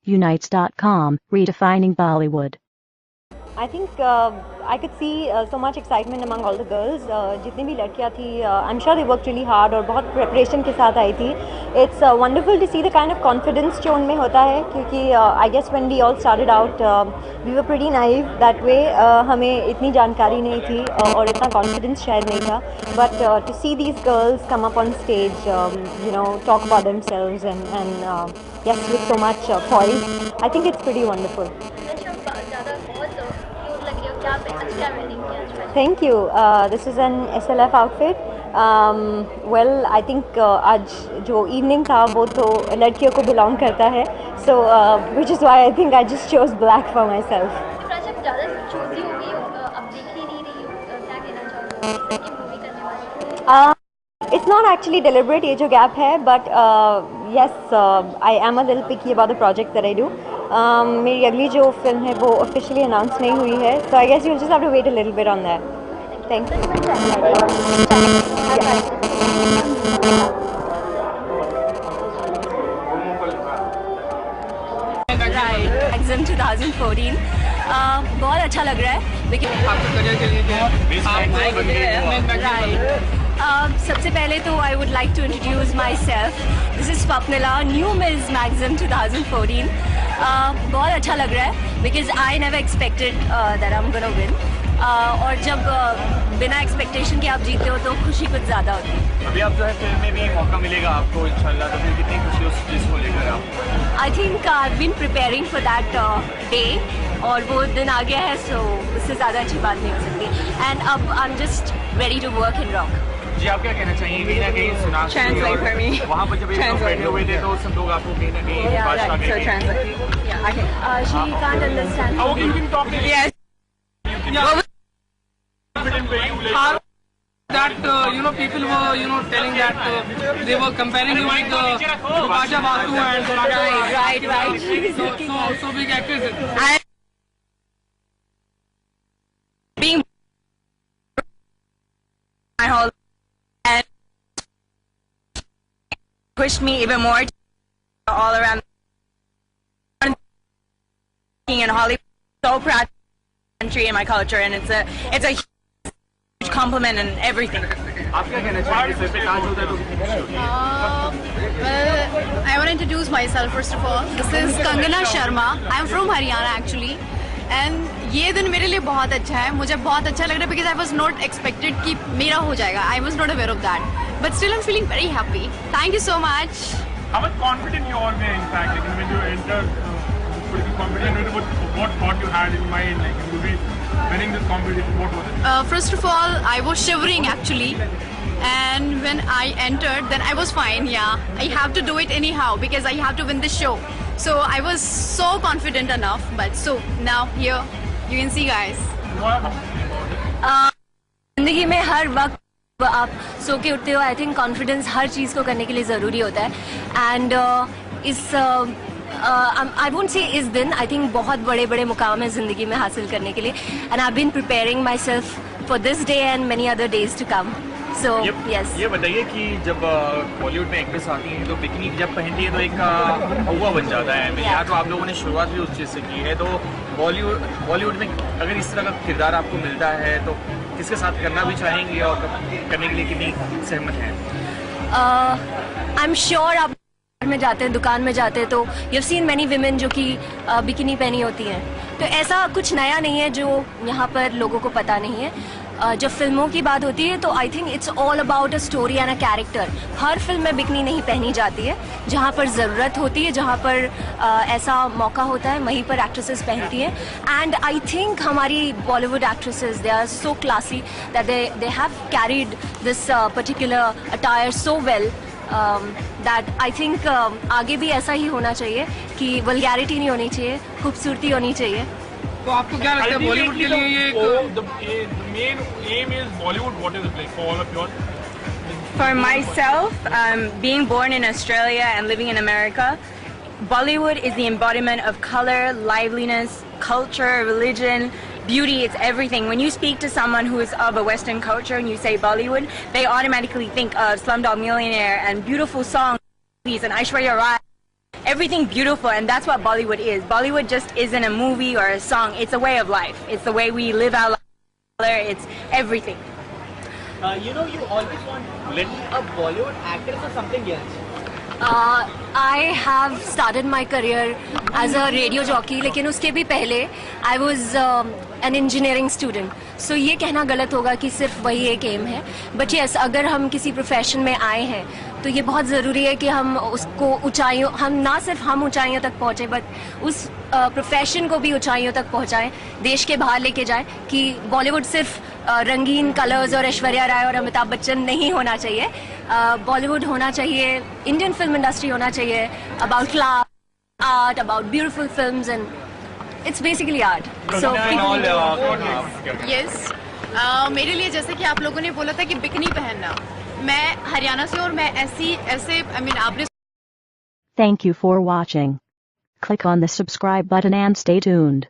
Unites.com, redefining Bollywood. I think I could see so much excitement among all the girls. जितनी भी लड़कियाँ थी, I'm sure they worked really hard और बहुत preparation के साथ आई थी. It's wonderful to see the kind of confidence जो उनमें होता है, क्योंकि I guess when we all started out, we were pretty naive that way. हमें इतनी जानकारी नहीं थी और इतना confidence शायद नहीं था. But to see these girls come up on stage, talk about themselves and yes, with so much poise, I think it's pretty wonderful. Thank you. This is an SLF outfit. Well, I think आज जो evening था वो तो लड़कियों को belong करता है. So which is why I think I just chose black for myself. ज़्यादा choosy हो गई हो, अब देख ही नहीं रही हो, क्या कहना चाहोगे कि मूवी करने वाली? It's not actually deliberate ये जो gap है, but yes, I am a little picky about the project that I do. मेरी अगली जो फिल्म है वो officially announced नहीं हुई है, so I guess you'll just have to wait a little bit on that. Thank you. Right, Exam 2014. बहुत अच्छा लग रहा है. आपके करियर के लिए सबसे पहले तो I would like to introduce myself. This is Swapnila, new Miss Maxim 2014. बहुत अच्छा लग रहा है because I never expected that I'm gonna win. और जब बिना एक्सपेक्टेशन के आप जीते हो तो खुशी कुछ ज़्यादा होती है. अभी आप जो है फिल्म में भी मौका मिलेगा आपको इंशाल्लाह, तो फिर कितनी खुशी उस चीज़ को लेकर आप? I think I've been preparing for that day और वो दिन आ गया है, so उससे ज़्यादा अच्छी बात नहीं हो सकती. And अब I'm just ready to work in rock. जी, आप क्या कहना चाहिए? कहीं ना कहीं सुना वहाँ पर जब एक बैठे हुए थे तो सब लोग आपको कहीं ना कहीं बादशाह कहते हैं. She can't understand. Oh, you can talk. Yes. That people were telling that they were comparing you with Raja Basu and Right. So big actors. Being my whole and pushed me even more all around in Hollywood. So proud of my country and my culture, and it's a huge compliment and everything. आप क्या कहना चाहिए? फिर पे काज होता है तो कितनी खुशी होती है? Well, I want to introduce myself first of all. This is Kangana Sharma. I am from Haryana actually. And ये दिन मेरे लिए बहुत अच्छा है. मुझे बहुत अच्छा लग रहा है because I was not expected कि मेरा हो जाएगा. I was not aware of that. But still I'm feeling very happy. Thank you so much. How much confident you all were in fact, like when you entered, pretty confident with what you had in mind, like you will be winning this competition. What was it? First of all, I was shivering actually. And when I entered, then I was fine. Yeah, I have to do it anyhow because I have to win this show. So I was so confident enough. But so now here, you can see guys. जिंदगी में हर वक्त आप सो के उठते हो. I think confidence हर चीज़ को करने के लिए ज़रूरी होता है. एंड इस आई वोंट से इस दिन आई थिंक बहुत बड़े बड़े मुकाम है ज़िंदगी में हासिल करने के लिए. And I have been preparing my self for this day and many other days to come. So, yes. ये बताइए कि जब बॉलीवुड में एक्ट्रेस आती हैं तो बिकनी जब पहनती है तो एक हवा बन जाता है. या तो आप लोगों ने शुरुआत भी उस चीज़ से की है, तो बॉलीवुड में अगर इस तरह का किरदार आपको मिलता है तो किसके साथ करना भी चाहेंगे और करने के लिए कितनी सहमत हैं? आई एम श्योर आप में जाते हैं, दुकान में जाते हैं तो यू सीन मैनी विमेन जो कि बिकिनी पहनी होती हैं. तो ऐसा कुछ नया नहीं है जो यहाँ पर लोगों को पता नहीं है. जब फिल्मों की बात होती है तो I think it's all about a story and a character. Her film में बिकनी नहीं पहनी जाती है. जहाँ पर ज़रूरत होती है, जहाँ पर ऐसा मौका होता है, वहीं पर एक्ट्रेसेस पहनती हैं. एंड आई थिंक हमारी Bollywood actresses they are so classy that they have carried this particular attire so well that I think आगे भी ऐसा ही होना चाहिए कि वल्गैरिटी नहीं होनी चाहिए, खूबसूरती होनी चाहिए. तो आपको क्या लगता है बॉलीवुड के लिए ये main M is Bollywood? What is it like for all of your? For myself, being born in Australia and living in America, Bollywood is the embodiment of color, liveliness, culture, religion, beauty. It's everything. When you speak to someone who is of a Western culture and you say Bollywood, they automatically think of Slumdog Millionaire and beautiful songs and Aishwarya Rai everything beautiful, and that's what Bollywood is. Bollywood just isn't a movie or a song. It's a way of life. It's the way we live our life. It's everything. You know, you always want to be a Bollywood actress or something else. I have started my career as a radio jockey, लेकिन उसके भी पहले I was an engineering student. So ये कहना गलत होगा कि सिर्फ वही एक एम है. But yes, अगर हम किसी प्रोफेशन में आए हैं तो ये बहुत ज़रूरी है कि हम उसको ऊंचाइयों, हम ना सिर्फ हम ऊंचाइयों तक पहुँचे बट उस प्रोफेशन को भी ऊंचाइयों तक पहुँचाएं, देश के बाहर लेके जाएं. कि बॉलीवुड सिर्फ रंगीन कलर्स और ऐश्वर्या राय और अमिताभ बच्चन नहीं होना चाहिए. बॉलीवुड होना चाहिए, इंडियन फिल्म इंडस्ट्री होना चाहिए about class, art, about beautiful films, and it's basically art. So yes, मेरे लिए जैसे कि आप लोगों ने बोला था कि बिकनी पहनना, मैं हरियाणा से और मैं ऐसे आई मीन आपने. Thank you for watching. Click on the subscribe button and stay tuned.